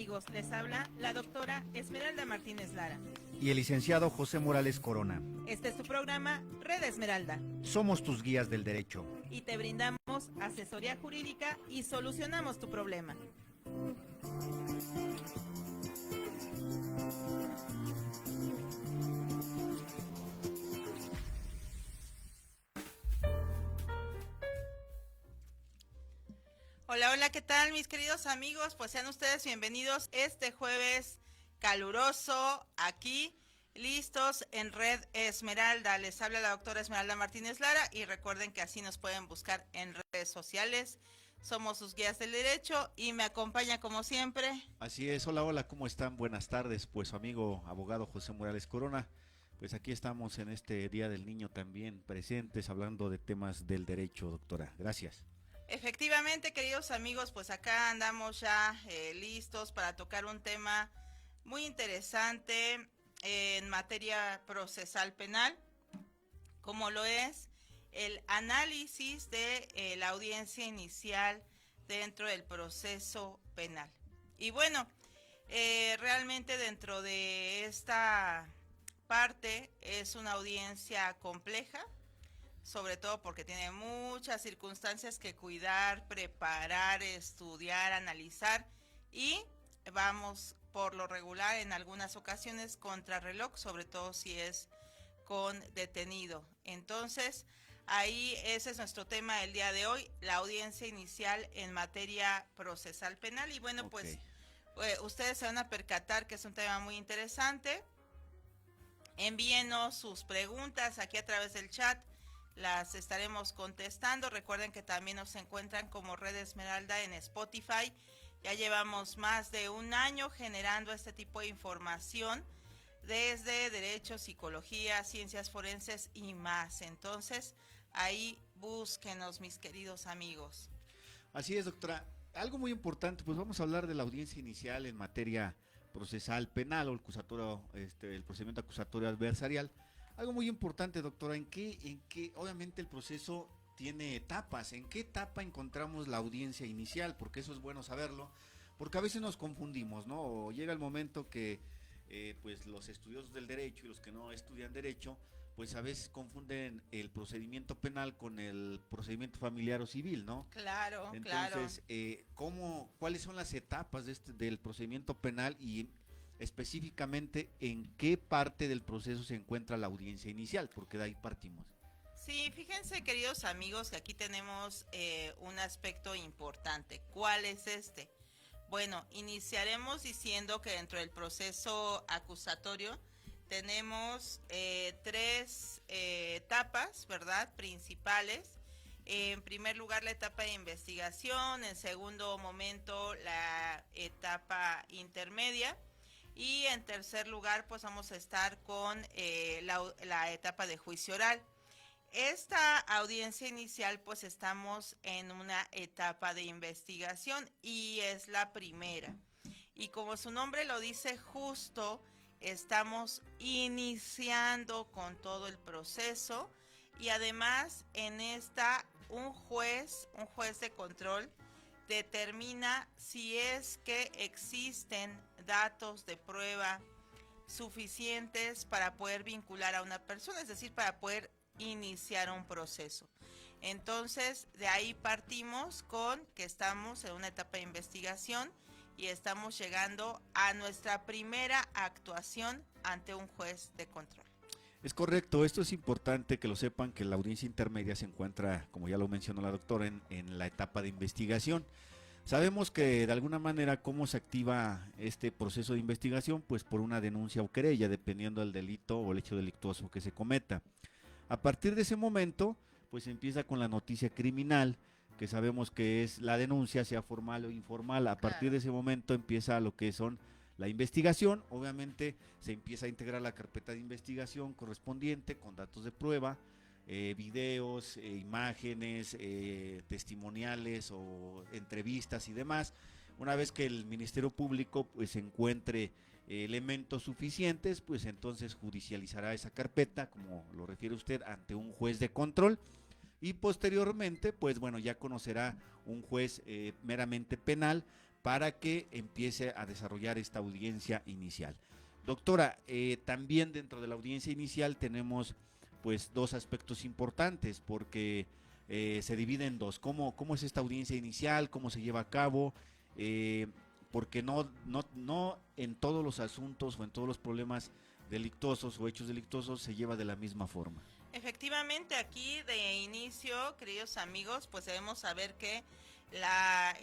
amigos, les habla la doctora Esmeralda Martínez Lara. Y el licenciado José Morales Corona. Este es tu programa Red Esmeralda. Somos tus guías del derecho. Y te brindamos asesoría jurídica y solucionamos tu problema. Hola, hola, ¿qué tal mis queridos amigos? Pues sean ustedes bienvenidos este jueves caluroso aquí, listos en Red Esmeralda. Les habla la doctora Esmeralda Martínez Lara y recuerden que así nos pueden buscar en redes sociales. Somos sus guías del derecho y me acompaña como siempre. Así es, hola, hola, ¿cómo están? Buenas tardes, pues su amigo abogado José Morales Corona. Pues aquí estamos en este Día del Niño también presentes hablando de temas del derecho, doctora. Gracias. Efectivamente, queridos amigos, pues acá andamos ya listos para tocar un tema muy interesante en materia procesal penal, como lo es el análisis de la audiencia inicial dentro del proceso penal. Y bueno, realmente dentro de esta parte es una audiencia compleja, sobre todo porque tiene muchas circunstancias que cuidar, preparar, estudiar, analizar y vamos por lo regular en algunas ocasiones contrarreloj, sobre todo si es con detenido. Entonces, ahí ese es nuestro tema del día de hoy, la audiencia inicial en materia procesal penal. Y bueno, pues ustedes se van a percatar que es un tema muy interesante. Envíenos sus preguntas aquí a través del chat. Las estaremos contestando. Recuerden que también nos encuentran como Red Esmeralda en Spotify. Ya llevamos más de un año generando este tipo de información desde derecho, psicología, ciencias forenses y más. Entonces, ahí búsquenos, mis queridos amigos. Así es, doctora. Algo muy importante, pues vamos a hablar de la audiencia inicial en materia procesal penal o el acusatorio, el procedimiento acusatorio adversarial. Algo muy importante, doctora, en qué obviamente el proceso tiene etapas. ¿En qué etapa encontramos la audiencia inicial? Porque eso es bueno saberlo, porque a veces nos confundimos, ¿no? O llega el momento que pues los estudiosos del derecho y los que no estudian derecho, pues a veces confunden el procedimiento penal con el procedimiento familiar o civil, ¿no? Claro, Entonces, claro. ¿cuáles son las etapas del procedimiento penal y específicamente en qué parte del proceso se encuentra la audiencia inicial? Porque de ahí partimos. Sí, fíjense, queridos amigos, que aquí tenemos un aspecto importante. ¿Cuál es este? Bueno, iniciaremos diciendo que dentro del proceso acusatorio tenemos tres etapas, ¿verdad? Principales. En primer lugar, la etapa de investigación. En segundo momento, la etapa intermedia. Y en tercer lugar, pues vamos a estar con la etapa de juicio oral. Esta audiencia inicial, pues estamos en una etapa de investigación y es la primera. Y como su nombre lo dice, justo estamos iniciando con todo el proceso y además en esta un juez de control determina si es que existen datos de prueba suficientes para poder vincular a una persona, es decir, para poder iniciar un proceso. Entonces, de ahí partimos con que estamos en una etapa de investigación y estamos llegando a nuestra primera actuación ante un juez de control. Es correcto, esto es importante que lo sepan, que la audiencia intermedia se encuentra, como ya lo mencionó la doctora, en la etapa de investigación. Sabemos que de alguna manera cómo se activa este proceso de investigación, pues por una denuncia o querella, dependiendo del delito o el hecho delictuoso que se cometa. A partir de ese momento, pues empieza con la noticia criminal, que sabemos que es la denuncia, sea formal o informal. A partir de ese momento empieza lo que son la investigación. Obviamente se empieza a integrar la carpeta de investigación correspondiente con datos de prueba, videos, imágenes, testimoniales o entrevistas y demás. Una vez que el Ministerio Público pues encuentre elementos suficientes, pues entonces judicializará esa carpeta, como lo refiere usted, ante un juez de control y posteriormente, pues bueno, ya conocerá un juez meramente penal para que empiece a desarrollar esta audiencia inicial. Doctora, también dentro de la audiencia inicial tenemos pues dos aspectos importantes, porque se divide en dos. ¿Cómo es esta audiencia inicial? ¿Cómo se lleva a cabo? Porque no en todos los asuntos o en todos los problemas delictuosos o hechos delictuosos se lleva de la misma forma. Efectivamente, aquí de inicio, queridos amigos, pues debemos saber que la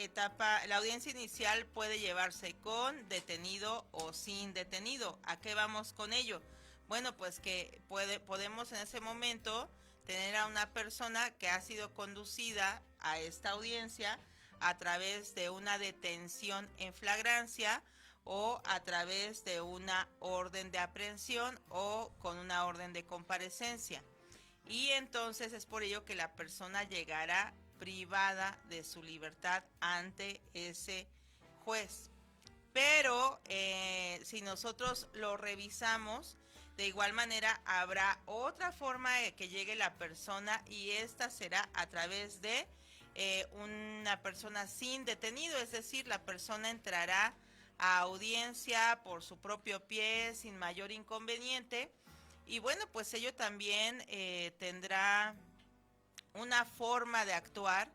audiencia inicial puede llevarse con detenido o sin detenido. ¿A qué vamos con ello? Bueno, pues que podemos en ese momento tener a una persona que ha sido conducida a esta audiencia a través de una detención en flagrancia o a través de una orden de aprehensión o con una orden de comparecencia. Y entonces es por ello que la persona llegará privada de su libertad ante ese juez. Pero si nosotros lo revisamos, de igual manera habrá otra forma de que llegue la persona, y esta será a través de una persona sin detenido, es decir, la persona entrará a audiencia por su propio pie sin mayor inconveniente. Y bueno, pues ello también tendrá una forma de actuar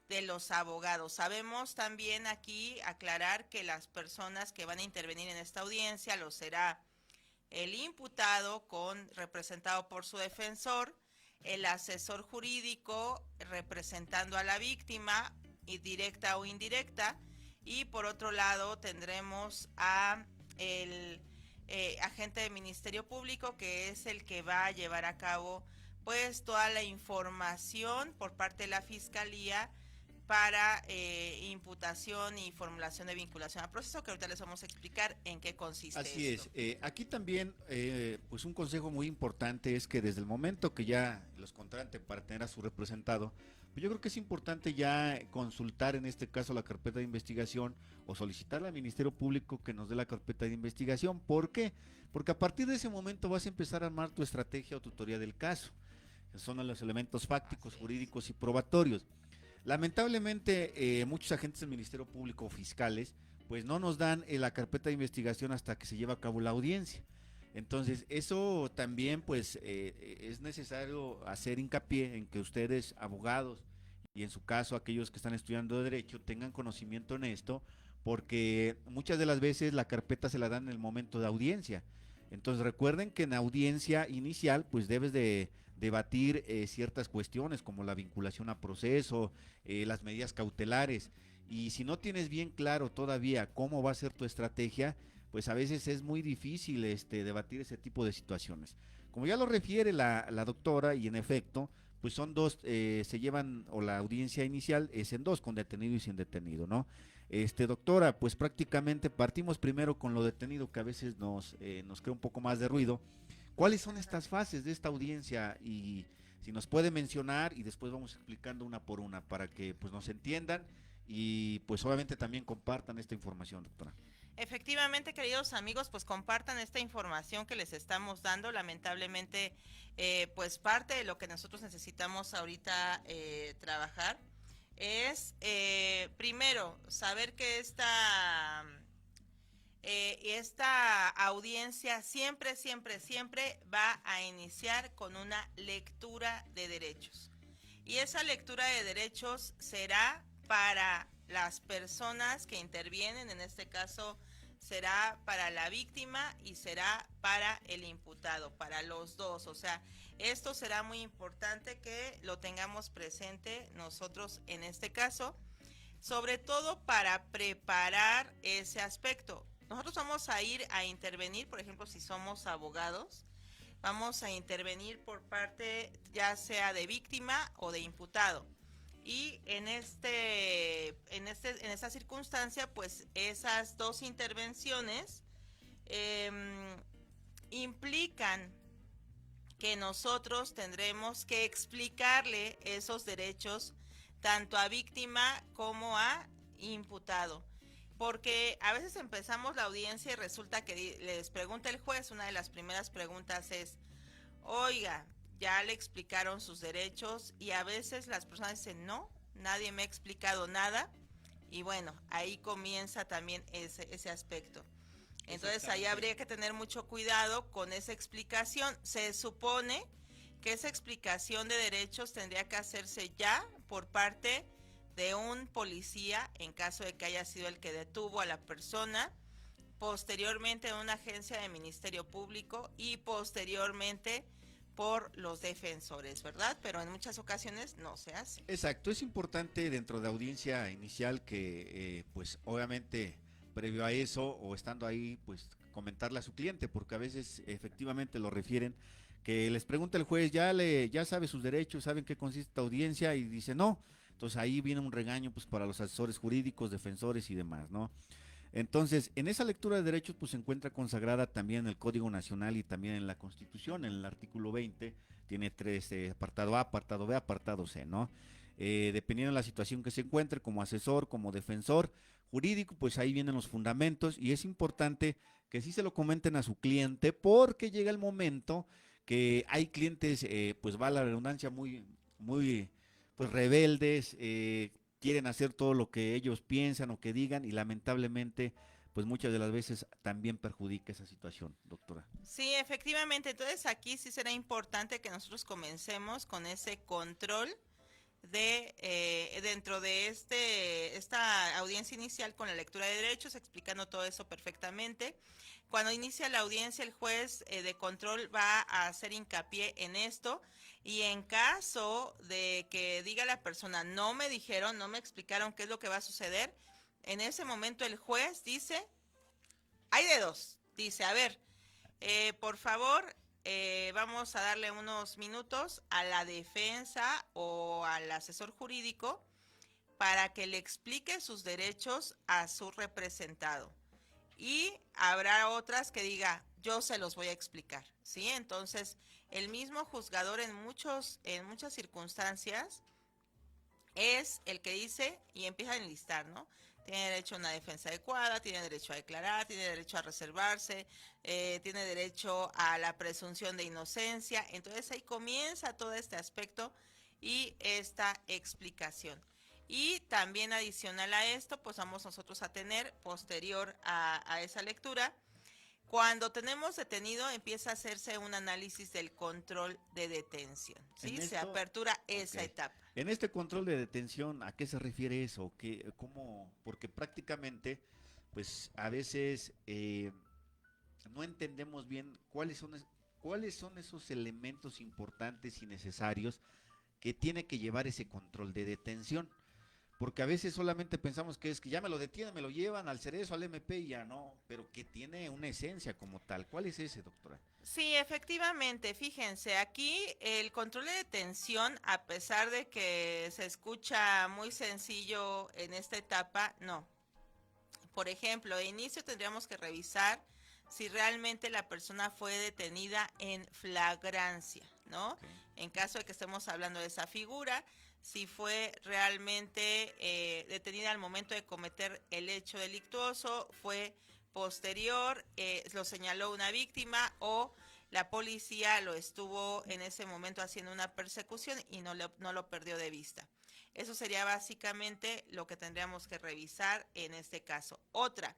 de los abogados. Sabemos también aquí aclarar que las personas que van a intervenir en esta audiencia lo será el imputado representado por su defensor, el asesor jurídico representando a la víctima, y directa o indirecta, y por otro lado tendremos a el agente del Ministerio Público, que es el que va a llevar a cabo pues toda la información por parte de la Fiscalía para imputación y formulación de vinculación al proceso, que ahorita les vamos a explicar en qué consiste. Así esto. es. Aquí también, pues un consejo muy importante es que desde el momento que ya los contraten para tener a su representado, pues yo creo que es importante ya consultar en este caso la carpeta de investigación o solicitarle al Ministerio Público que nos dé la carpeta de investigación. ¿Por qué? Porque a partir de ese momento vas a empezar a armar tu estrategia o tutoría del caso. Son los elementos fácticos, jurídicos y probatorios. Lamentablemente, muchos agentes del Ministerio Público o fiscales, pues no nos dan la carpeta de investigación hasta que se lleva a cabo la audiencia. Entonces, eso también, pues, es necesario hacer hincapié en que ustedes, abogados, y en su caso aquellos que están estudiando Derecho, tengan conocimiento en esto, porque muchas de las veces la carpeta se la dan en el momento de audiencia. Entonces, recuerden que en audiencia inicial, pues debes de debatir ciertas cuestiones como la vinculación a proceso, las medidas cautelares, y si no tienes bien claro todavía cómo va a ser tu estrategia, pues a veces es muy difícil debatir ese tipo de situaciones. Como ya lo refiere la doctora, y en efecto, pues son dos, se llevan, o la audiencia inicial es en dos, con detenido y sin detenido, ¿no? Doctora, pues prácticamente partimos primero con lo detenido, que a veces nos crea un poco más de ruido. ¿Cuáles son estas fases de esta audiencia? Y si nos puede mencionar, y después vamos explicando una por una para que pues nos entiendan y pues obviamente también compartan esta información, doctora. Efectivamente, queridos amigos, pues compartan esta información que les estamos dando. Lamentablemente, pues parte de lo que nosotros necesitamos ahorita trabajar es, primero, saber que esta audiencia siempre va a iniciar con una lectura de derechos. Y esa lectura de derechos será para las personas que intervienen, en este caso será para la víctima y será para el imputado, para los dos. O sea, esto será muy importante que lo tengamos presente nosotros en este caso, sobre todo para preparar ese aspecto. Nosotros vamos a ir a intervenir, por ejemplo, si somos abogados, vamos a intervenir por parte ya sea de víctima o de imputado. Y en esta circunstancia, pues esas dos intervenciones implican que nosotros tendremos que explicarle esos derechos tanto a víctima como a imputado. Porque a veces empezamos la audiencia y resulta que les pregunta el juez, una de las primeras preguntas es, oiga, ya le explicaron sus derechos, y a veces las personas dicen, no, nadie me ha explicado nada, Y bueno, ahí comienza también ese aspecto. Entonces ahí habría que tener mucho cuidado con esa explicación. Se supone que esa explicación de derechos tendría que hacerse ya por parte de un policía en caso de que haya sido el que detuvo a la persona, posteriormente en una agencia de Ministerio Público y posteriormente por los defensores, ¿verdad? Pero en muchas ocasiones no se hace. Exacto, es importante dentro de audiencia inicial que, pues obviamente, previo a eso o estando ahí, pues comentarle a su cliente, porque a veces efectivamente lo refieren, que les pregunta el juez, ya sabe sus derechos, saben qué consiste esta audiencia, y dice no. Entonces ahí viene un regaño pues para los asesores jurídicos, defensores y demás, ¿no? Entonces, en esa lectura de derechos pues se encuentra consagrada también en el Código Nacional y también en la Constitución, en el artículo 20, tiene tres, apartado A, apartado B, apartado C, ¿no? Dependiendo de la situación que se encuentre, como asesor, como defensor jurídico, pues ahí vienen los fundamentos y es importante que sí se lo comenten a su cliente porque llega el momento que hay clientes, pues va la redundancia, muy, pues rebeldes, quieren hacer todo lo que ellos piensan o que digan y lamentablemente pues muchas de las veces también perjudica esa situación, doctora. Sí, efectivamente. Entonces aquí sí será importante que nosotros comencemos con ese control de dentro de esta audiencia inicial con la lectura de derechos, explicando todo eso perfectamente. Cuando inicia la audiencia, el juez de control va a hacer hincapié en esto y en caso de que diga la persona, no me dijeron, no me explicaron qué es lo que va a suceder, en ese momento el juez dice, hay de dos, dice, a ver, por favor, vamos a darle unos minutos a la defensa o al asesor jurídico para que le explique sus derechos a su representado. Y habrá otras que diga, yo se los voy a explicar, ¿sí? Entonces, el mismo juzgador en muchas circunstancias es el que dice y empieza a enlistar, ¿no? Tiene derecho a una defensa adecuada, tiene derecho a declarar, tiene derecho a reservarse, tiene derecho a la presunción de inocencia. Entonces ahí comienza todo este aspecto y esta explicación. Y también adicional a esto, pues vamos nosotros a tener, posterior a esa lectura, cuando tenemos detenido empieza a hacerse un análisis del control de detención, ¿sí? Se apertura esa etapa. En este control de detención, ¿a qué se refiere eso? ¿Cómo? Porque prácticamente, pues a veces no entendemos bien cuáles son esos elementos importantes y necesarios que tiene que llevar ese control de detención. Porque a veces solamente pensamos que es que ya me lo detienen, me lo llevan al Cerezo, al MP y ya no, pero que tiene una esencia como tal. ¿Cuál es ese, doctora? Sí, efectivamente, fíjense, aquí el control de detención, a pesar de que se escucha muy sencillo en esta etapa, no. Por ejemplo, de inicio tendríamos que revisar si realmente la persona fue detenida en flagrancia, ¿no? Okay. En caso de que estemos hablando de esa figura, si fue realmente detenida al momento de cometer el hecho delictuoso, fue posterior, lo señaló una víctima o la policía lo estuvo en ese momento haciendo una persecución y no lo perdió de vista. Eso sería básicamente lo que tendríamos que revisar en este caso. Otra,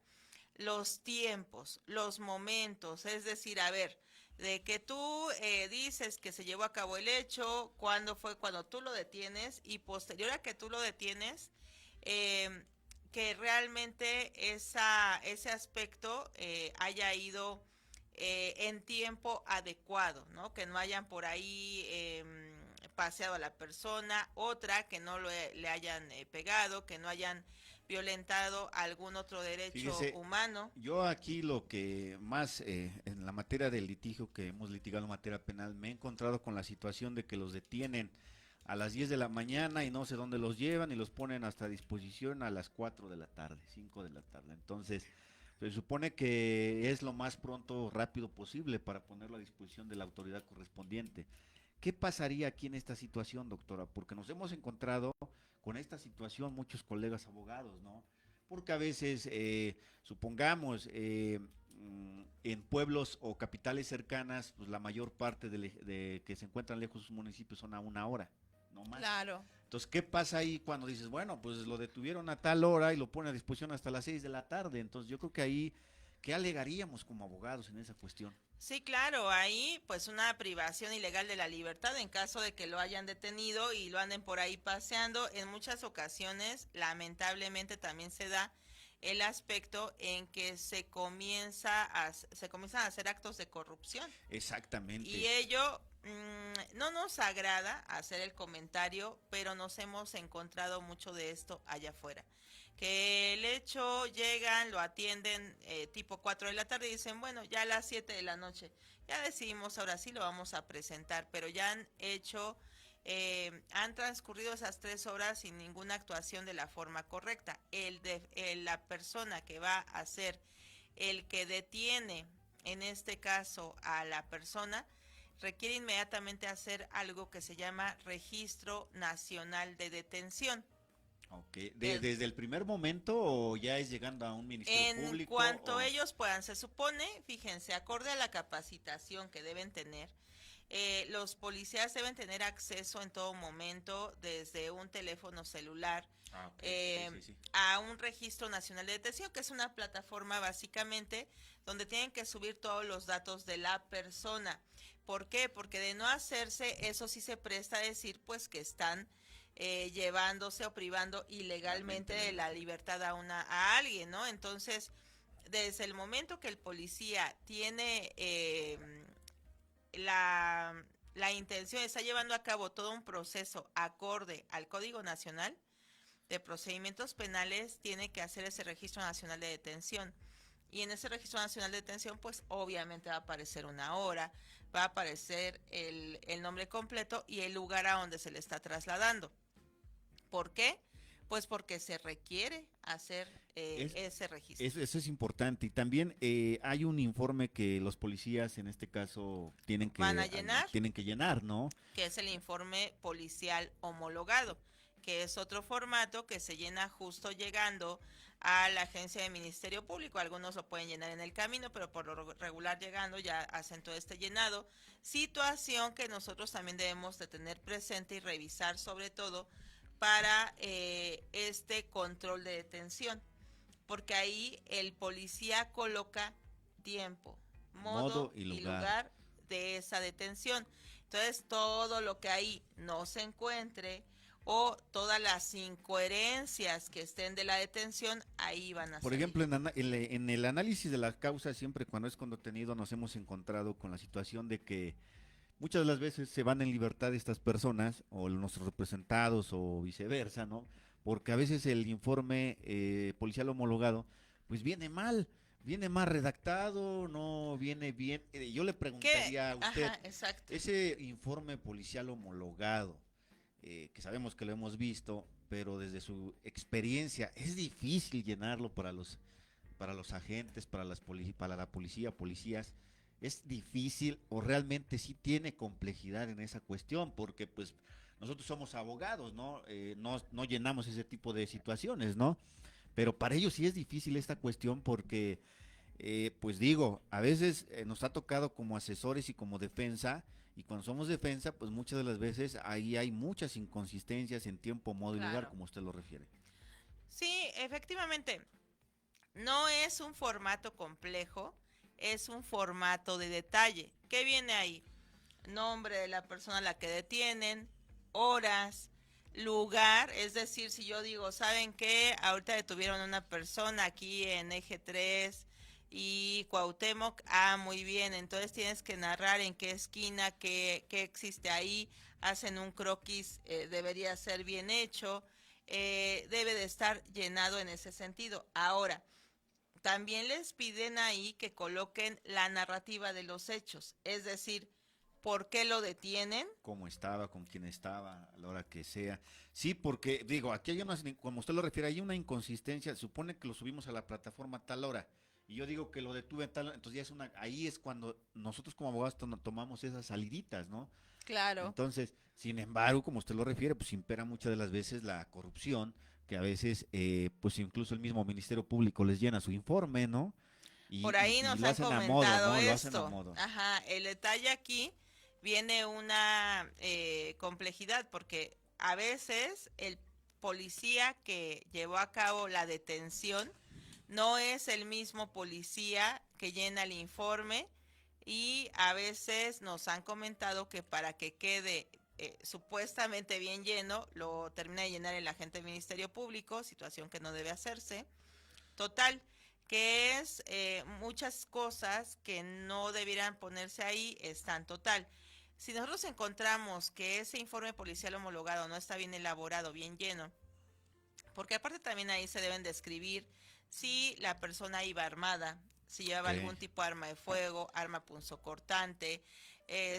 los tiempos, los momentos, es decir, a ver, de que tú dices que se llevó a cabo el hecho, cuándo fue cuando tú lo detienes y posterior a que tú lo detienes, que realmente ese aspecto haya ido en tiempo adecuado, ¿no? Que no hayan por ahí paseado a la persona, otra que no le hayan pegado, que no hayan violentado algún otro derecho humano. Yo aquí lo que más en la materia del litigio que hemos litigado en materia penal me he encontrado con la situación de que los detienen a las 10 de la mañana y no sé dónde los llevan y los ponen hasta disposición a las 4 de la tarde, 5 de la tarde. Entonces, se supone que es lo más pronto, rápido posible para ponerlo a disposición de la autoridad correspondiente. ¿Qué pasaría aquí en esta situación, doctora? Porque nos hemos encontrado con esta situación muchos colegas abogados, ¿no? Porque a veces, supongamos, en pueblos o capitales cercanas, pues la mayor parte de que se encuentran lejos de sus municipios son a 1 hora. no más. Claro. Entonces, ¿qué pasa ahí cuando dices, bueno, pues lo detuvieron a tal hora y lo ponen a disposición hasta las 6 de la tarde? Entonces, yo creo que ahí, ¿qué alegaríamos como abogados en esa cuestión? Sí, claro, ahí pues una privación ilegal de la libertad en caso de que lo hayan detenido y lo anden por ahí paseando. En muchas ocasiones, lamentablemente, también se da el aspecto en que se comienzan a hacer actos de corrupción. Exactamente. Y ello no nos agrada hacer el comentario, pero nos hemos encontrado mucho de esto allá afuera. Que el hecho llegan, lo atienden tipo 4 de la tarde y dicen, bueno, ya a las 7 de la noche, ya decidimos, ahora sí lo vamos a presentar, pero ya han transcurrido esas 3 horas sin ninguna actuación de la forma correcta. La persona que va a ser el que detiene, en este caso a la persona, requiere inmediatamente hacer algo que se llama Registro Nacional de Detención. Ok, ¿desde el primer momento o ya es llegando a un ministerio En público? cuanto ellos puedan, se supone, fíjense, acorde a la capacitación que deben tener, los policías deben tener acceso en todo momento desde un teléfono celular Sí. a un registro nacional de detención, que es una plataforma básicamente donde tienen que subir todos los datos de la persona. ¿Por qué? Porque de no hacerse, eso sí se presta a decir pues que están llevándose o privando ilegalmente de la libertad a alguien, ¿no? Entonces, desde el momento que el policía tiene la intención, está llevando a cabo todo un proceso acorde al Código Nacional de Procedimientos Penales, tiene que hacer ese registro nacional de detención. Y en ese registro nacional de detención, pues obviamente va a aparecer una hora, va a aparecer el nombre completo y el lugar a donde se le está trasladando. ¿Por qué? Pues porque se requiere hacer ese registro. Eso es importante. Y también hay un informe que los policías, en este caso, van a llenar, tienen que llenar, ¿no? Que es el informe policial homologado, que es otro formato que se llena justo llegando a la agencia de Ministerio Público. Algunos lo pueden llenar en el camino, pero por lo regular llegando ya hacen todo este llenado. Situación que nosotros también debemos de tener presente y revisar sobre todo para este control de detención, porque ahí el policía coloca tiempo, modo y lugar de esa detención. Entonces, todo lo que ahí no se encuentre o todas las incoherencias que estén de la detención, ahí van a Por salir. ejemplo, en el análisis de las causas, siempre cuando es con detenido, nos hemos encontrado con la situación de que muchas de las veces se van en libertad estas personas, o nuestros representados, o viceversa, ¿no? Porque a veces el informe policial homologado, pues viene mal redactado, no viene bien. Yo le preguntaría a usted, Ajá, exacto. ese informe policial homologado, que sabemos que lo hemos visto, pero desde su experiencia, es difícil llenarlo para los agentes, para la policía, policías. Es difícil o realmente sí tiene complejidad en esa cuestión, porque pues nosotros somos abogados, ¿no? No llenamos ese tipo de situaciones, ¿no? Pero para ellos sí es difícil esta cuestión porque, pues digo, a veces nos ha tocado como asesores y como defensa, y cuando somos defensa, pues muchas de las veces ahí hay muchas inconsistencias en tiempo, modo y lugar, como usted lo refiere. Sí, efectivamente, no es un formato complejo, es un formato de detalle. ¿Qué viene ahí? Nombre de la persona a la que detienen, horas, lugar, es decir, si yo digo, ¿saben qué? Ahorita detuvieron a una persona aquí en Eje 3 y Cuauhtémoc, muy bien, entonces tienes que narrar en qué esquina, qué existe ahí, hacen un croquis, debería ser bien hecho, debe de estar llenado en ese sentido. Ahora, también les piden ahí que coloquen la narrativa de los hechos, es decir, ¿por qué lo detienen? Cómo estaba, con quién estaba, a la hora que sea. Sí, porque digo, aquí hay una, como usted lo refiere, hay una inconsistencia. Supone que lo subimos a la plataforma a tal hora y yo digo que lo detuve a tal hora, entonces ya es ahí es cuando nosotros como abogados tomamos esas saliditas, ¿no? Claro. Entonces, sin embargo, como usted lo refiere, pues impera muchas de las veces la corrupción, que a veces, pues incluso el mismo Ministerio Público les llena su informe, ¿no? Por ahí nos lo han hacen a modo, comentado ¿no? Lo hacen a esto. modo. Ajá, el detalle aquí viene una complejidad porque a veces el policía que llevó a cabo la detención no es el mismo policía que llena el informe, y a veces nos han comentado que para que quede supuestamente bien lleno, lo termina de llenar el agente del Ministerio Público, situación que no debe hacerse. Total, que es muchas cosas que no debieran ponerse ahí están. Total. Si nosotros encontramos que ese informe policial homologado no está bien elaborado, bien lleno, porque aparte también ahí se deben describir si la persona iba armada, si llevaba Ok. algún tipo de arma de fuego, arma punzocortante,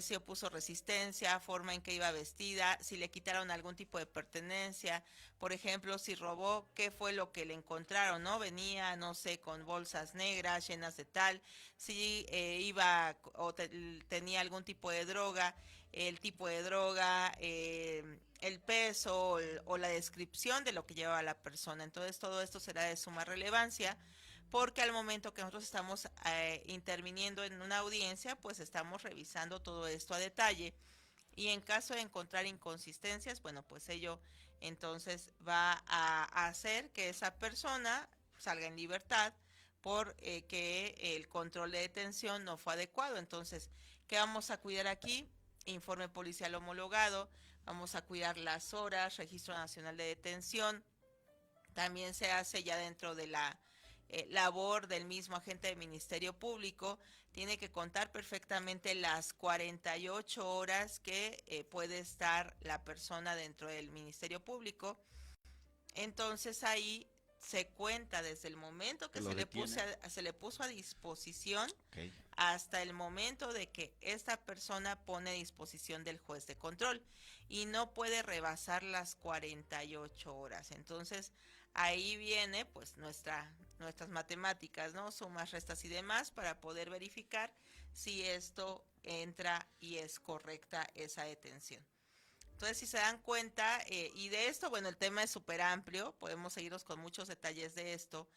si opuso resistencia, forma en que iba vestida, si le quitaron algún tipo de pertenencia, por ejemplo, si robó, qué fue lo que le encontraron, ¿no? Venía, no sé, con bolsas negras llenas de tal, si iba o tenía algún tipo de droga, el tipo de droga, el peso o la descripción de lo que llevaba la persona. Entonces todo esto será de suma relevancia, porque al momento que nosotros estamos interviniendo en una audiencia, pues estamos revisando todo esto a detalle, y en caso de encontrar inconsistencias, bueno, pues ello entonces va a hacer que esa persona salga en libertad por que el control de detención no fue adecuado. Entonces, ¿qué vamos a cuidar aquí? Informe policial homologado, vamos a cuidar las horas, registro nacional de detención. También se hace ya dentro de la labor del mismo agente del Ministerio Público, tiene que contar perfectamente las 48 horas que puede estar la persona dentro del Ministerio Público. Entonces ahí se cuenta desde el momento que Lo detiene. se le puso a disposición Ok. hasta el momento de que esta persona pone a disposición del juez de control, y no puede rebasar las 48 horas. Entonces ahí viene pues nuestras matemáticas, ¿no? Sumas, restas y demás, para poder verificar si esto entra y es correcta esa detención. Entonces, si se dan cuenta, y de esto, bueno, el tema es súper amplio, podemos seguirnos con muchos detalles de esto,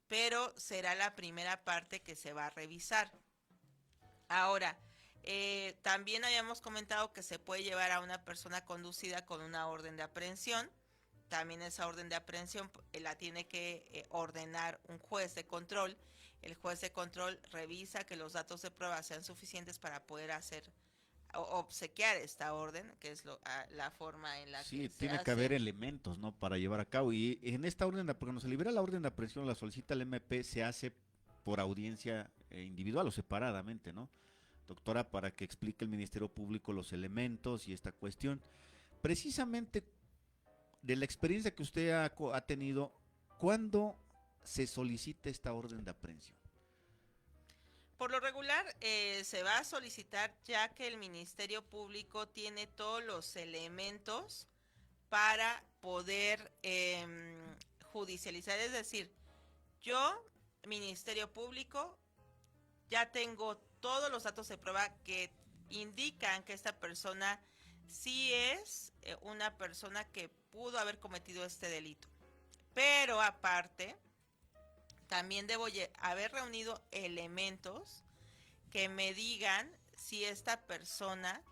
pero será la primera parte que se va a revisar. Ahora, también habíamos comentado que se puede llevar a una persona conducida con una orden de aprehensión. También esa orden de aprehensión la tiene que ordenar un juez de control. El juez de control revisa que los datos de prueba sean suficientes para poder hacer obsequiar esta orden, que es la forma en la Sí, que se tiene que haber hace. elementos, ¿no? Para llevar a cabo. Y en esta orden, porque cuando se libera la orden de aprehensión, la solicita el MP, se hace por audiencia individual o separadamente, ¿no? Doctora, para que explique el Ministerio Público los elementos y esta cuestión. Precisamente de la experiencia que usted ha tenido, ¿cuándo se solicita esta orden de aprehensión? Por lo regular se va a solicitar ya que el Ministerio Público tiene todos los elementos para poder judicializar. Es decir, yo, Ministerio Público, ya tengo todos los datos de prueba que indican que esta persona sí es una persona que pudo haber cometido este delito. Pero aparte, también debo haber reunido elementos que me digan si esta persona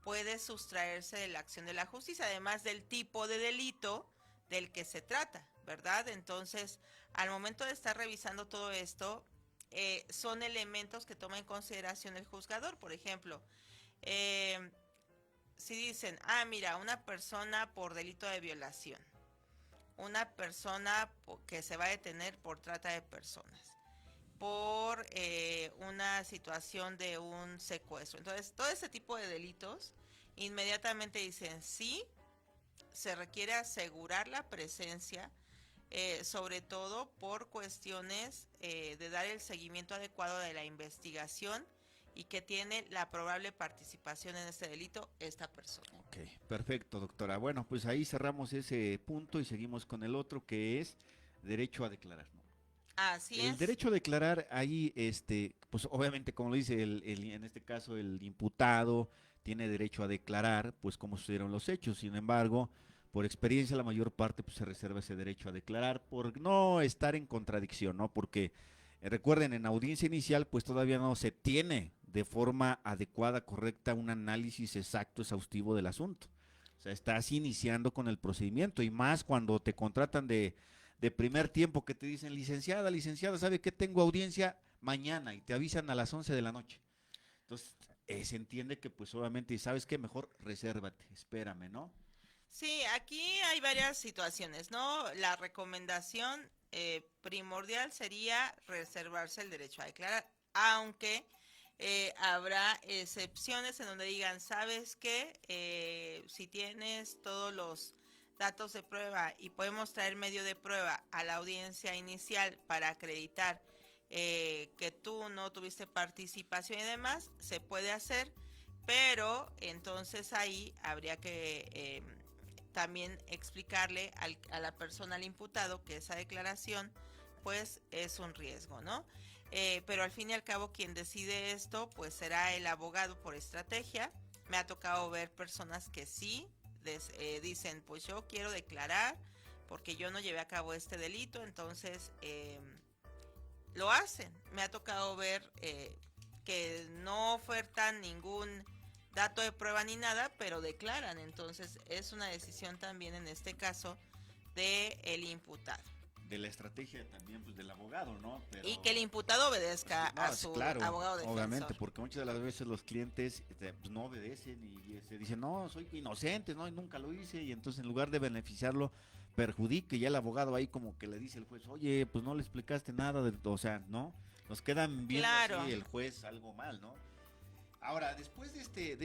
puede sustraerse de la acción de la justicia, además del tipo de delito del que se trata, ¿verdad? Entonces, al momento de estar revisando todo esto, son elementos que toma en consideración el juzgador. Por ejemplo, si dicen, mira, una persona por delito de violación, una persona que se va a detener por trata de personas, por una situación de un secuestro. Entonces, todo ese tipo de delitos, inmediatamente dicen sí, se requiere asegurar la presencia, sobre todo por cuestiones de dar el seguimiento adecuado de la investigación y que tiene la probable participación en este delito esta persona. Ok, perfecto, doctora. Bueno, pues ahí cerramos ese punto y seguimos con el otro, que es derecho a declarar, ¿no? Así El es. derecho a declarar ahí, pues obviamente, como lo dice en este caso el imputado, tiene derecho a declarar, pues cómo sucedieron los hechos. Sin embargo, por experiencia, la mayor parte pues se reserva ese derecho a declarar por no estar en contradicción, ¿no? Porque recuerden, en audiencia inicial, pues todavía no se tiene de forma adecuada, correcta, un análisis exacto, exhaustivo del asunto. O sea, estás iniciando con el procedimiento y más cuando te contratan de primer tiempo que te dicen, licenciada, licenciada, ¿sabe qué? Tengo audiencia mañana y te avisan a las 11 de la noche. Entonces, se entiende que pues obviamente, ¿sabes qué? Mejor resérvate, espérame, ¿no? Sí, aquí hay varias situaciones, ¿no? La recomendación primordial sería reservarse el derecho a declarar, aunque habrá excepciones en donde digan, ¿sabes qué? Si tienes todos los datos de prueba y podemos traer medio de prueba a la audiencia inicial para acreditar que tú no tuviste participación y demás, se puede hacer, pero entonces ahí habría que también explicarle a la persona, al imputado, que esa declaración pues es un riesgo, ¿no? Pero al fin y al cabo quien decide esto pues será el abogado por estrategia. Me ha tocado ver personas que sí dicen pues yo quiero declarar porque yo no llevé a cabo este delito, entonces lo hacen. Me ha tocado ver que no ofertan ningún dato de prueba ni nada, pero declaran. Entonces es una decisión también en este caso de el imputado. De la estrategia también pues del abogado, ¿no? Y que el imputado obedezca no, a su claro, abogado defensor. obviamente, porque muchas de las veces los clientes pues, no obedecen y se dicen, no, soy inocente, no, y nunca lo hice, y entonces en lugar de beneficiarlo, perjudica, y ya el abogado ahí como que le dice al juez, oye, pues no le explicaste nada, o sea, ¿no? Nos quedan viendo Claro. así el juez algo mal, ¿no? Ahora, después de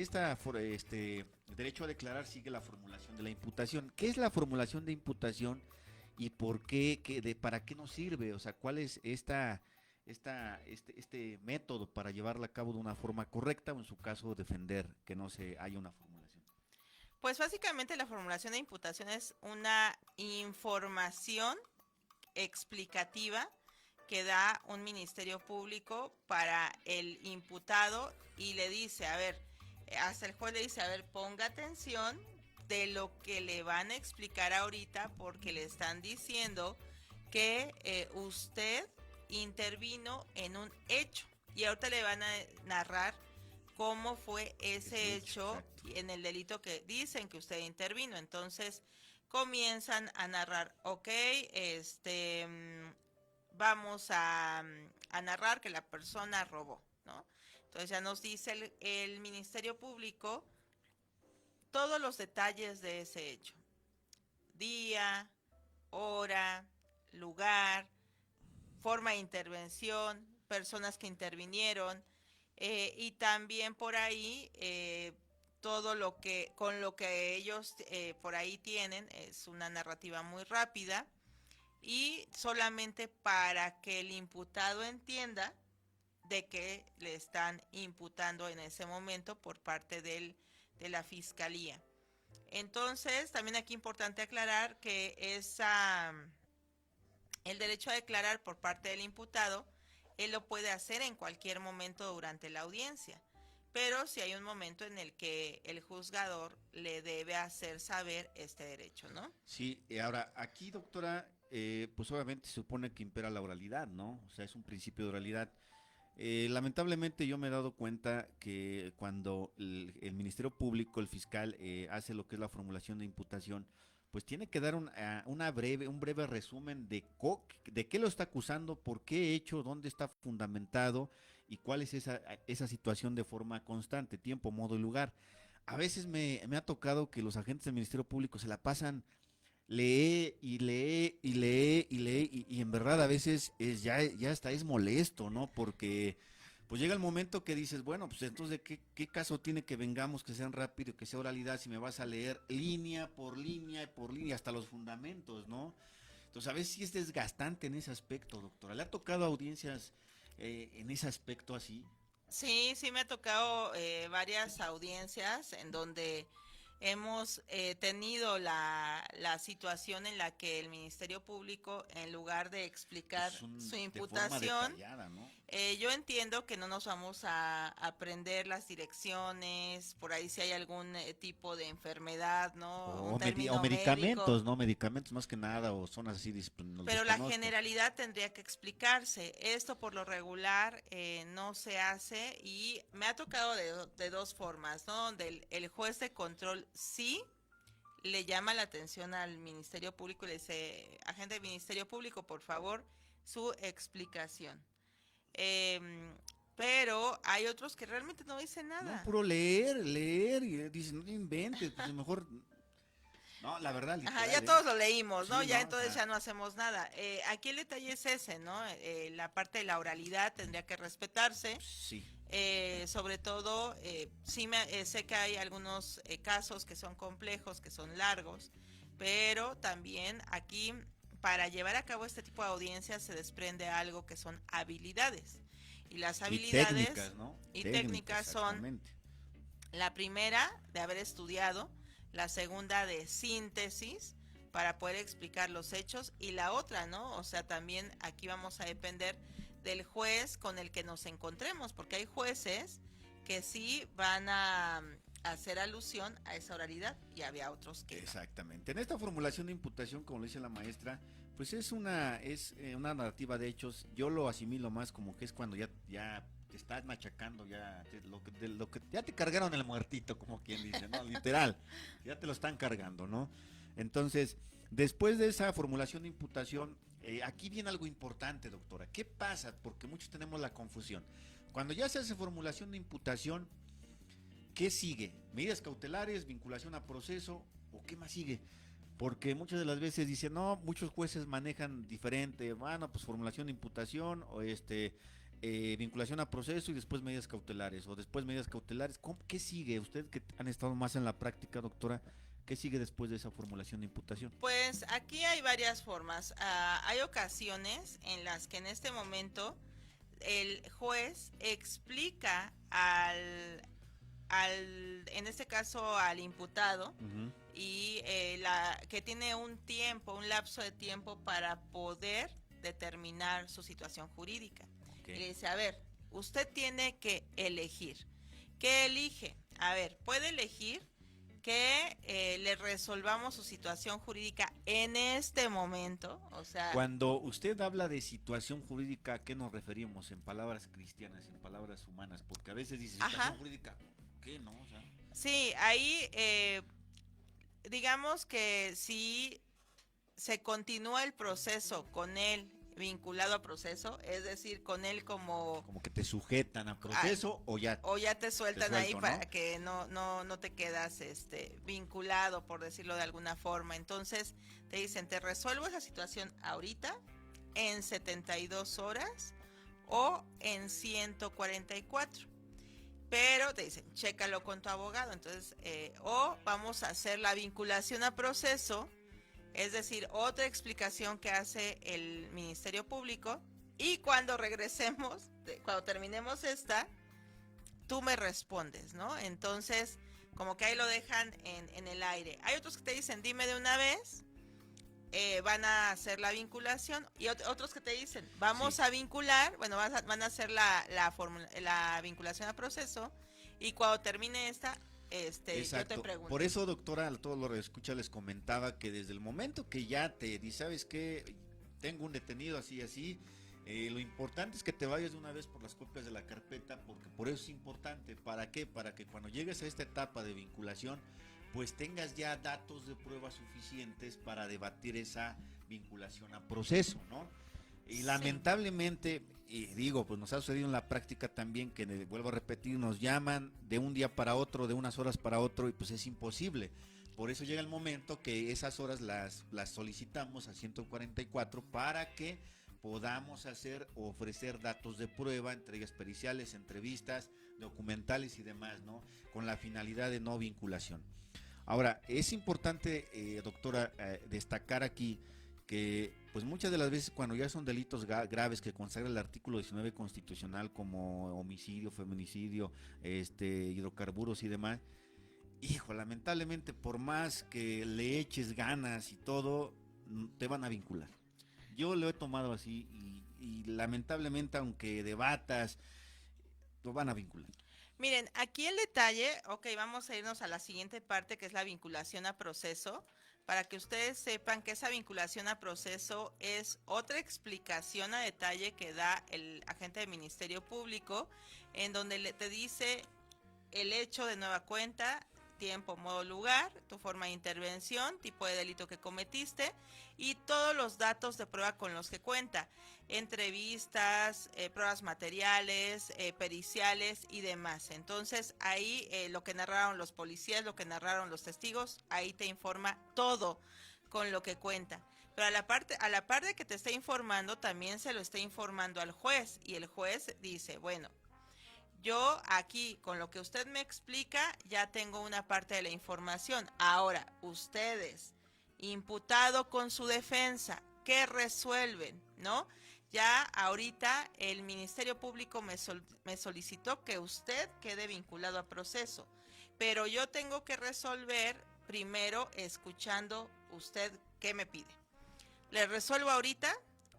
derecho a declarar sigue la formulación de la imputación. ¿Qué es la formulación de imputación y por qué, para qué nos sirve? O sea, ¿cuál es este método para llevarla a cabo de una forma correcta o en su caso defender que no se haya una formulación? Pues básicamente la formulación de imputación es una información explicativa que da un ministerio público para el imputado y le dice, a ver, hasta el juez le dice, a ver, ponga atención de lo que le van a explicar ahorita porque le están diciendo que usted intervino en un hecho y ahorita le van a narrar cómo fue ese hecho en el delito que dicen que usted intervino. Entonces comienzan a narrar, ok, vamos a narrar que la persona robó, ¿no? Entonces ya nos dice el Ministerio Público todos los detalles de ese hecho. Día, hora, lugar, forma de intervención, personas que intervinieron, y también por ahí todo lo que con lo que ellos por ahí tienen es una narrativa muy rápida y solamente para que el imputado entienda de que le están imputando en ese momento por parte de la fiscalía. Entonces, también aquí importante aclarar que el derecho a declarar por parte del imputado, él lo puede hacer en cualquier momento durante la audiencia, pero si hay un momento en el que el juzgador le debe hacer saber este derecho, ¿no? Sí, ahora aquí, doctora, pues obviamente se supone que impera la oralidad, ¿no? O sea, es un principio de oralidad. Lamentablemente yo me he dado cuenta que cuando el Ministerio Público, el fiscal, hace lo que es la formulación de imputación, pues tiene que dar un breve resumen de qué lo está acusando, por qué hecho, dónde está fundamentado y cuál es esa situación de forma constante, tiempo, modo y lugar. A veces me ha tocado que los agentes del Ministerio Público se la pasan lee y lee y lee y lee y en verdad a veces ya hasta es molesto, ¿no? Porque pues llega el momento que dices, bueno, pues entonces ¿qué caso tiene que vengamos, que sean rápido, que sea oralidad, si me vas a leer línea por línea por línea, hasta los fundamentos, ¿no? Entonces a veces sí es desgastante en ese aspecto, doctora. ¿Le ha tocado audiencias en ese aspecto así? Sí, sí me ha tocado varias audiencias en donde hemos tenido la situación en la que el Ministerio Público, en lugar de explicar Pues su de forma imputación, detallada, ¿no? yo entiendo que no nos vamos a aprender las direcciones, por ahí si hay algún tipo de enfermedad, ¿no? Un O término medicamentos, médico. ¿no? Medicamentos más que nada, o zonas así, los Pero la desconozco. generalidad tendría que explicarse. Esto por lo regular no se hace y me ha tocado de dos formas, ¿no? Donde el juez de control sí le llama la atención al Ministerio Público y le dice, agente del Ministerio Público, por favor, su explicación. Pero hay otros que realmente no dicen No, nada. puro leer, y dicen, no inventes, pues mejor... No, la verdad, Ajá, literal, ya todos lo leímos, ¿no? Sí, Ya ¿no? O entonces sea, ya no hacemos nada. Aquí el detalle es ese, ¿no? La parte de la oralidad tendría que respetarse. sí. Sobre todo, sí sé que hay algunos casos que son complejos, que son largos, pero también aquí para llevar a cabo este tipo de audiencias se desprende algo que son habilidades. Y las Y habilidades técnicas, ¿no? y técnicas son exactamente. la primera de haber estudiado, la segunda de síntesis para poder explicar los hechos y la otra, ¿no? O sea, también aquí vamos a depender del juez con el que nos encontremos, porque hay jueces que sí van a hacer alusión a esa oralidad y había otros que no. Exactamente. En esta formulación de imputación, como lo dice la maestra, pues es una narrativa de hechos. Yo lo asimilo más como que es cuando ya te estás machacando, ya te cargaron el muertito, como quien dice, ¿no? Literal, ya te lo están cargando, ¿no? Entonces, después de esa formulación de imputación, aquí viene algo importante, doctora. ¿Qué pasa? Porque muchos tenemos la confusión. Cuando ya se hace formulación de imputación, ¿qué sigue? ¿Medidas cautelares, vinculación a proceso o qué más sigue? Porque muchas de las veces dicen, no, muchos jueces manejan diferente, bueno, pues formulación de imputación o vinculación a proceso y después medidas cautelares o después medidas cautelares. ¿Qué sigue? Usted que han estado más en la práctica, doctora, ¿qué sigue después de esa formulación de imputación? Pues aquí hay varias formas. Hay ocasiones en las que en este momento el juez explica en este caso al imputado, y que tiene un lapso de tiempo para poder determinar su situación jurídica. Okay. Y le dice, a ver, usted tiene que elegir. ¿Qué elige? A ver, puede elegir que le resolvamos su situación jurídica en este momento, o sea... Cuando usted habla de situación jurídica, ¿a qué nos referimos? En palabras cristianas, en palabras humanas, porque a veces dice situación jurídica, ¿qué no? O sea... Sí, ahí digamos que si se continúa el proceso con él vinculado a proceso, es decir, con él como que te sujetan a proceso o ya te sueltan te suelto, ahí para ¿no? que no te quedas vinculado, por decirlo de alguna forma. Entonces te dicen, te resuelvo esa situación ahorita en 72 horas o en 144. Pero te dicen, chécalo con tu abogado. Entonces, o vamos a hacer la vinculación a proceso, es decir, otra explicación que hace el Ministerio Público. Y cuando regresemos, cuando terminemos esta, tú me respondes, ¿no? Entonces, como que ahí lo dejan en el aire. Hay otros que te dicen, dime de una vez, van a hacer la vinculación, y otros que te dicen, vamos a vincular, bueno, van a hacer la vinculación a proceso, y cuando termine esta, yo te pregunto. Por eso, doctora, a todos los radioescuchas les comentaba que desde el momento que ya te dice, ¿sabes qué? Tengo un detenido así, lo importante es que te vayas de una vez por las copias de la carpeta, porque por eso es importante. ¿Para qué? Para que cuando llegues a esta etapa de vinculación, pues tengas ya datos de prueba suficientes para debatir esa vinculación a proceso, ¿no? Y lamentablemente, pues nos ha sucedido en la práctica también que, vuelvo a repetir, nos llaman de un día para otro, de unas horas para otro, y pues es imposible. Por eso llega el momento que esas horas las solicitamos a 144 para que podamos ofrecer datos de prueba, entre ellas periciales, entrevistas, documentales y demás, ¿no? Con la finalidad de no vinculación. Ahora, es importante, doctora, destacar aquí que pues muchas de las veces cuando ya son delitos graves que consagra el artículo 19 constitucional, como homicidio, feminicidio, hidrocarburos y demás, lamentablemente por más que le eches ganas y todo, te van a vincular. Yo lo he tomado así y lamentablemente, aunque debatas, lo van a vincular. Miren, aquí el detalle, vamos a irnos a la siguiente parte, que es la vinculación a proceso, para que ustedes sepan que esa vinculación a proceso es otra explicación a detalle que da el agente del Ministerio Público, en donde te dice el hecho de nueva cuenta, tiempo, modo, lugar, tu forma de intervención, tipo de delito que cometiste y todos los datos de prueba con los que cuenta, entrevistas, pruebas materiales, periciales y demás. Entonces ahí lo que narraron los policías, lo que narraron los testigos, ahí te informa todo con lo que cuenta. Pero a la par de que te está informando, también se lo está informando al juez y el juez dice, bueno, yo aquí, con lo que usted me explica, ya tengo una parte de la información. Ahora, ustedes, imputado con su defensa, ¿qué resuelven? ¿No? Ya ahorita el Ministerio Público me solicitó que usted quede vinculado a proceso, pero yo tengo que resolver primero escuchando usted qué me pide. ¿Le resuelvo ahorita?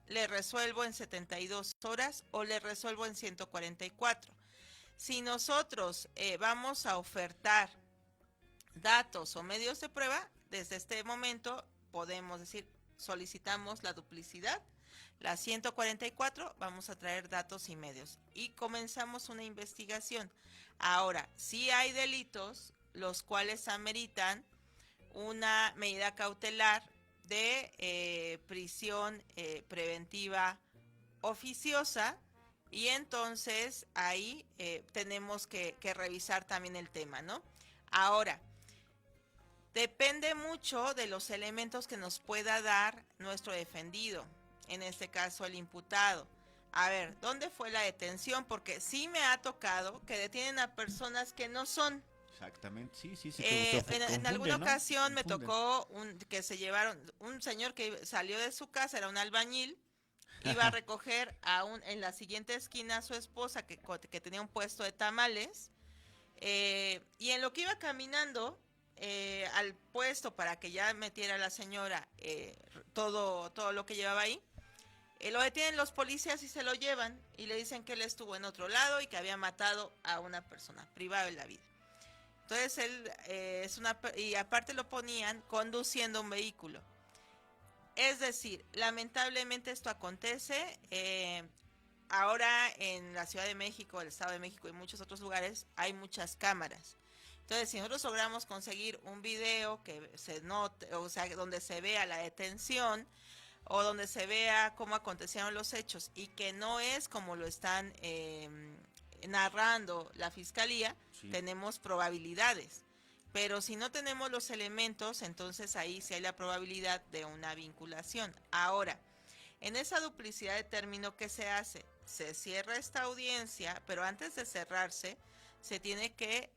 ¿Le resuelvo en 72 horas o le resuelvo en 144? Si nosotros vamos a ofertar datos o medios de prueba, desde este momento podemos decir, solicitamos la duplicidad, la 144, vamos a traer datos y medios y comenzamos una investigación. Ahora, sí hay delitos los cuales ameritan una medida cautelar de prisión preventiva oficiosa, y entonces ahí tenemos que revisar también el tema, ¿no? Ahora, depende mucho de los elementos que nos pueda dar nuestro defendido, en este caso el imputado. A ver, ¿dónde fue la detención? Porque sí me ha tocado que detienen a personas que no son. Exactamente, sí, En alguna ocasión me Confunden. tocó que se llevaron un señor que salió de su casa, era un albañil, iba a recoger en la siguiente esquina a su esposa que tenía un puesto de tamales, y en lo que iba caminando al puesto para que ya metiera a la señora todo lo que llevaba ahí, lo detienen los policías y se lo llevan y le dicen que él estuvo en otro lado y que había matado a una persona, privado de la vida. Entonces él y aparte lo ponían conduciendo un vehículo. Es decir, lamentablemente esto acontece. Ahora en la Ciudad de México, el Estado de México y muchos otros lugares hay muchas cámaras. Entonces, si nosotros logramos conseguir un video que se note, o sea, donde se vea la detención o donde se vea cómo acontecieron los hechos y que no es como lo están narrando la fiscalía, Sí. tenemos probabilidades. Pero si no tenemos los elementos, entonces ahí sí hay la probabilidad de una vinculación. Ahora, en esa duplicidad de término, ¿qué se hace? Se cierra esta audiencia, pero antes de cerrarse, se tiene que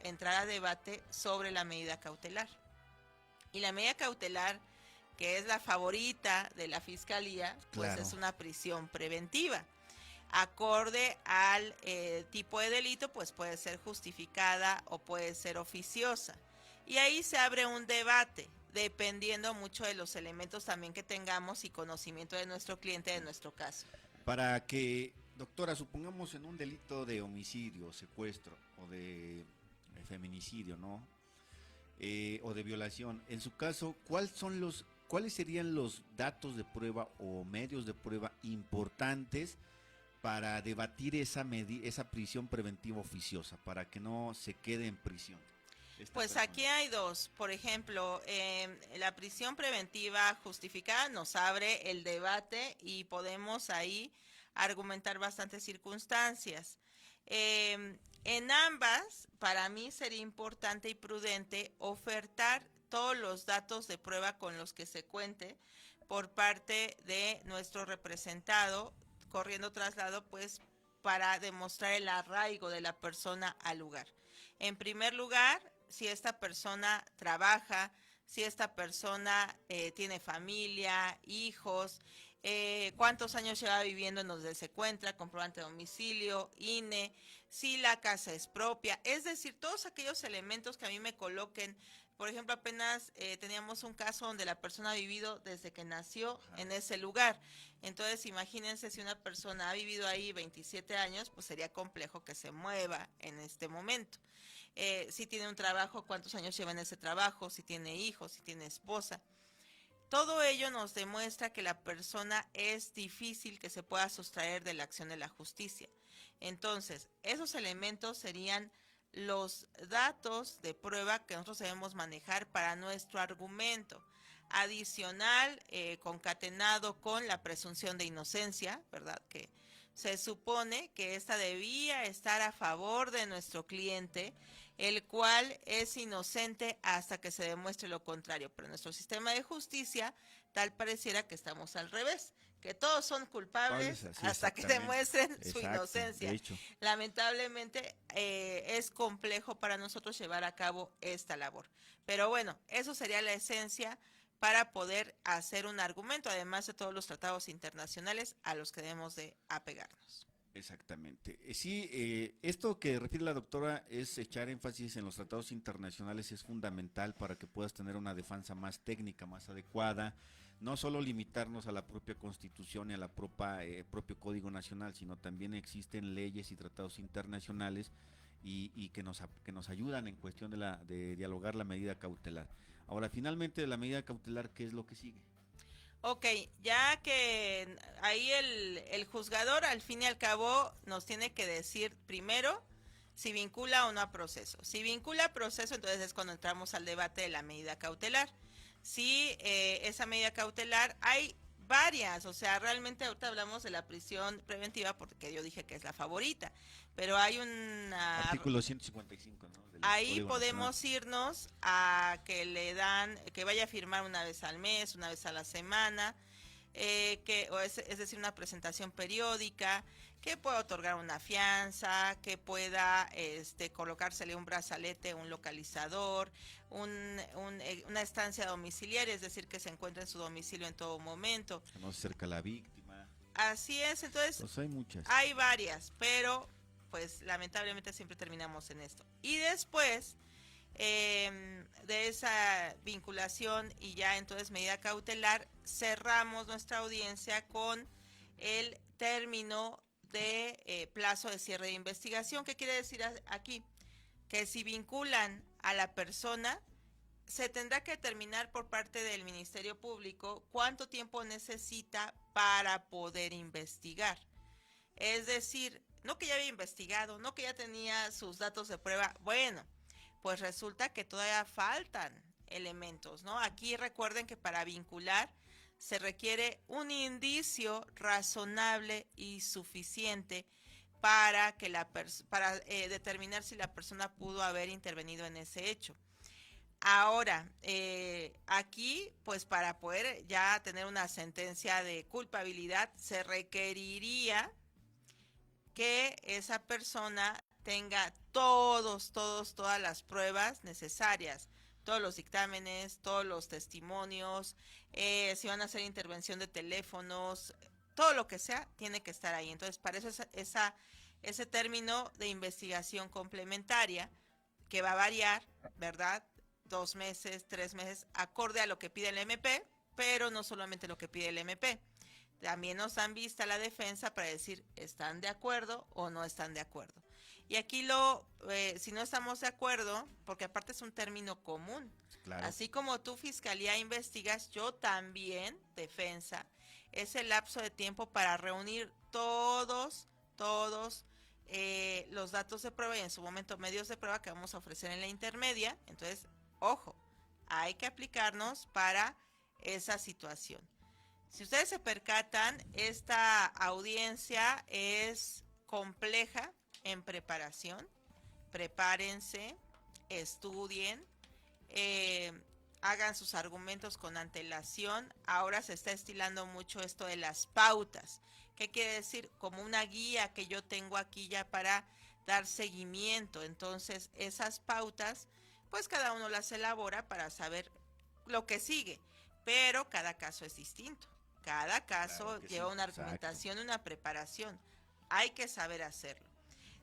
entrar a debate sobre la medida cautelar. Y la medida cautelar, que es la favorita de la fiscalía, pues Claro. es una prisión preventiva. Acorde al tipo de delito, pues puede ser justificada o puede ser oficiosa. Y ahí se abre un debate, dependiendo mucho de los elementos también que tengamos y conocimiento de nuestro cliente, de nuestro caso. Para que, doctora, supongamos en un delito de homicidio, secuestro o de feminicidio, ¿no? O de violación, en su caso, ¿cuáles serían los datos de prueba o medios de prueba importantes para debatir esa prisión preventiva oficiosa, para que no se quede en prisión? Pues persona. aquí hay dos. Por ejemplo, la prisión preventiva justificada nos abre el debate y podemos ahí argumentar bastantes circunstancias. En ambas, para mí sería importante y prudente ofertar todos los datos de prueba con los que se cuente por parte de nuestro representado, corriendo traslado, pues para demostrar el arraigo de la persona al lugar. En primer lugar, si esta persona trabaja, si esta persona tiene familia, hijos, cuántos años lleva viviendo en donde se encuentra, comprobante de domicilio, INE, si la casa es propia, es decir, todos aquellos elementos que a mí me coloquen. Por ejemplo, apenas teníamos un caso donde la persona ha vivido desde que nació en ese lugar. Entonces, imagínense si una persona ha vivido ahí 27 años, pues sería complejo que se mueva en este momento. Si tiene un trabajo, cuántos años lleva en ese trabajo, si tiene hijos, si tiene esposa. Todo ello nos demuestra que la persona es difícil que se pueda sustraer de la acción de la justicia. Entonces, esos elementos serían los datos de prueba que nosotros debemos manejar para nuestro argumento. Adicional, concatenado con la presunción de inocencia, ¿verdad? Que se supone que esta debía estar a favor de nuestro cliente, el cual es inocente hasta que se demuestre lo contrario. Pero en nuestro sistema de justicia, tal pareciera que estamos al revés, que todos son culpables Sí, hasta que demuestren su inocencia. De hecho. Lamentablemente es complejo para nosotros llevar a cabo esta labor. Pero bueno, eso sería la esencia para poder hacer un argumento, además de todos los tratados internacionales a los que debemos de apegarnos. Exactamente. Sí, esto que refiere la doctora es echar énfasis en los tratados internacionales, es fundamental para que puedas tener una defensa más técnica, más adecuada, no solo limitarnos a la propia Constitución y a la propio Código Nacional, sino también existen leyes y tratados internacionales y que nos ayudan en cuestión de dialogar la medida cautelar. Ahora, finalmente, de la medida cautelar, ¿qué es lo que sigue? Ok, ya que ahí el juzgador al fin y al cabo nos tiene que decir primero si vincula o no a proceso. Si vincula a proceso, entonces es cuando entramos al debate de la medida cautelar. Si esa medida cautelar, hay varias, o sea, realmente ahorita hablamos de la prisión preventiva porque yo dije que es la favorita, pero hay una... Artículo 155, ¿no? Ahí Código podemos Nacional. irnos a que le dan, que vaya a firmar una vez al mes, una vez a la semana, es decir, una presentación periódica, que pueda otorgar una fianza, que pueda colocársele un brazalete, un localizador, una estancia domiciliaria, es decir, que se encuentre en su domicilio en todo momento. Que no se acerca a la víctima. Así es, entonces Pues hay muchas. hay varias, pero pues lamentablemente siempre terminamos en esto. Y después de esa vinculación y ya entonces medida cautelar, cerramos nuestra audiencia con el término de plazo de cierre de investigación. ¿Qué quiere decir aquí? Que si vinculan a la persona, se tendrá que determinar por parte del Ministerio Público cuánto tiempo necesita para poder investigar. Es decir, no que ya había investigado, no que ya tenía sus datos de prueba. Bueno, pues resulta que todavía faltan elementos, ¿no? Aquí recuerden que para vincular se requiere un indicio razonable y suficiente para que para determinar si la persona pudo haber intervenido en ese hecho. Ahora, aquí, pues para poder ya tener una sentencia de culpabilidad, se requeriría que esa persona tenga todas las pruebas necesarias, todos los dictámenes, todos los testimonios, si van a hacer intervención de teléfonos, todo lo que sea, tiene que estar ahí. Entonces, para eso ese término de investigación complementaria, que va a variar, ¿verdad? 2 meses, 3 meses, acorde a lo que pide el MP, pero no solamente lo que pide el MP. También nos dan vista la defensa para decir, ¿están de acuerdo o no están de acuerdo? Y aquí si no estamos de acuerdo, porque aparte es un término común, claro. Así como tú, Fiscalía, investigas, yo también, defensa, es el lapso de tiempo para reunir todos los datos de prueba y en su momento medios de prueba que vamos a ofrecer en la intermedia. Entonces, ojo, hay que aplicarnos para esa situación. Si ustedes se percatan, esta audiencia es compleja en preparación. Prepárense, estudien, hagan sus argumentos con antelación. Ahora se está estilando mucho esto de las pautas. ¿Qué quiere decir? Como una guía que yo tengo aquí ya para dar seguimiento. Entonces, esas pautas, pues cada uno las elabora para saber lo que sigue. Pero cada caso es distinto. Cada caso lleva una argumentación, una preparación. Hay que saber hacerlo.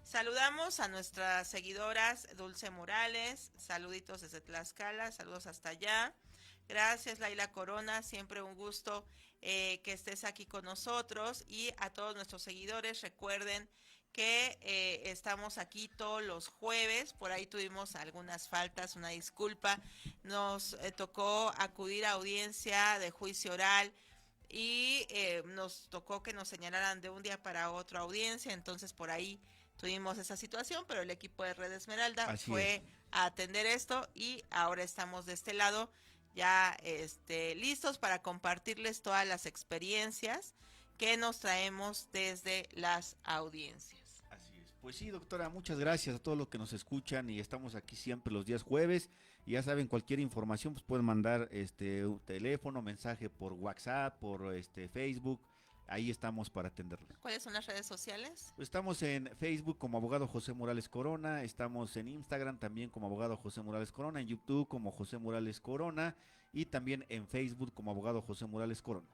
Saludamos a nuestras seguidoras Dulce Morales, saluditos desde Tlaxcala, saludos hasta allá. Gracias, Laila Corona, siempre un gusto que estés aquí con nosotros. Y a todos nuestros seguidores, recuerden que estamos aquí todos los jueves. Por ahí tuvimos algunas faltas, una disculpa. Nos tocó acudir a audiencia de juicio oral y nos tocó que nos señalaran de un día para otro audiencia, entonces por ahí tuvimos esa situación, pero el equipo de Red Esmeralda Así fue es. a atender esto y ahora estamos de este lado ya listos para compartirles todas las experiencias que nos traemos desde las audiencias. Así es. Pues sí, doctora, muchas gracias a todos los que nos escuchan y estamos aquí siempre los días jueves. Y ya saben, cualquier información pues pueden mandar un teléfono, mensaje por WhatsApp, por Facebook. Ahí estamos para atenderlos. ¿Cuáles son las redes sociales? Pues estamos en Facebook como Abogado José Morales Corona, estamos en Instagram también como Abogado José Morales Corona, en YouTube como José Morales Corona y también en Facebook como Abogado José Morales Corona.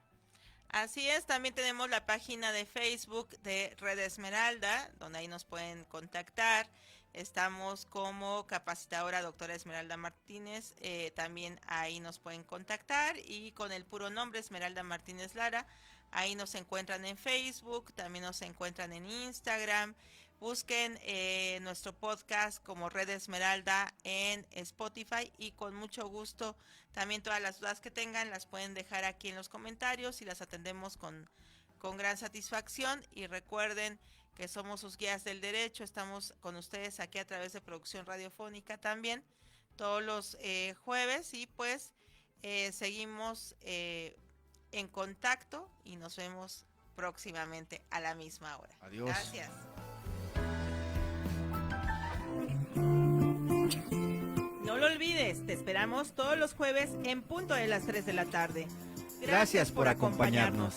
Así es, también tenemos la página de Facebook de Red Esmeralda, donde ahí nos pueden contactar. Estamos como capacitadora doctora Esmeralda Martínez, también ahí nos pueden contactar y con el puro nombre Esmeralda Martínez Lara, ahí nos encuentran en Facebook, también nos encuentran en Instagram. Busquen nuestro podcast como Red Esmeralda en Spotify y con mucho gusto también todas las dudas que tengan las pueden dejar aquí en los comentarios y las atendemos con gran satisfacción. Y recuerden que somos sus guías del derecho, estamos con ustedes aquí a través de Producción Radiofónica también todos los jueves y pues seguimos en contacto y nos vemos próximamente a la misma hora. Adiós. Gracias. No lo olvides, te esperamos todos los jueves en punto de las 3 de la tarde. Gracias por acompañarnos.